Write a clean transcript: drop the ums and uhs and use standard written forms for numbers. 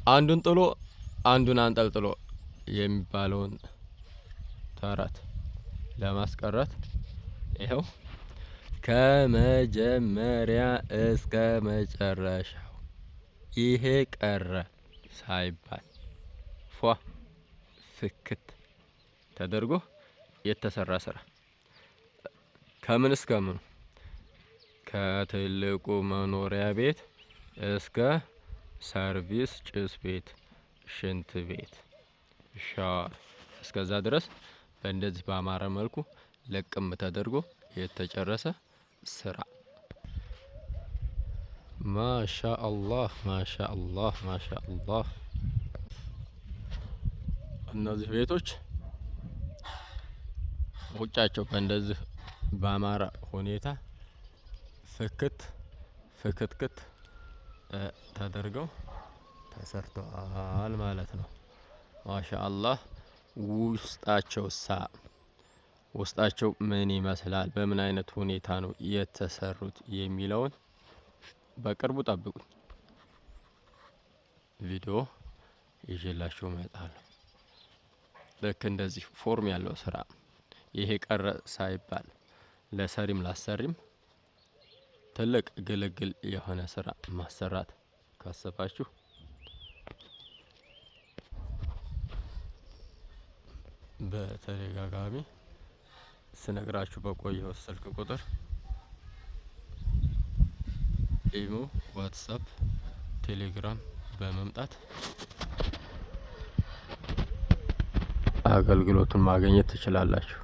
አንዱን ጥሎ አንዱን አንጠልጥሎ የሚባለውን ተረት ለማስቀረት ይኸው ከመጀመሪያ እስከ መጨረሻው ይሄ ቀረ ሳይባል ፏ ፍክት ተደርጎ የተሰራ ስራ ከምን እስከ ምኑ ከትልቁ መኖሪያ ቤት እስከ ሰርቪስ ጭስ ቤት፣ ሽንት ቤት፣ ሻወር እስከዛ ድረስ በእንደዚህ ባማረ መልኩ ለቅም ተደርጎ የተጨረሰ ስራ። ማሻአላህ ማሻአላህ ማሻአላህ። እነዚህ ቤቶች ውጫቸው በእንደዚህ ባማረ ሁኔታ ፍክት ፍክትክት ተደርገው ተሰርተዋል ማለት ነው። ማሻአላህ። ውስጣቸው ምን ይመስላል፣ በምን አይነት ሁኔታ ነው የተሰሩት የሚለውን በቅርቡ ጠብቁኝ። ቪዲዮ ይዤላችሁ እመጣለሁ። ልክ እንደዚህ ፎርም ያለው ስራ ይሄ ቀረ ሳይባል ለሰሪም ላሰሪም ትልቅ ግልግል የሆነ ስራ ማሰራት ካሰባችሁ በተደጋጋሚ ስነግራችሁ በቆየው ስልክ ቁጥር ኢሞ፣ ዋትስአፕ፣ ቴሌግራም በመምጣት አገልግሎቱን ማግኘት ትችላላችሁ።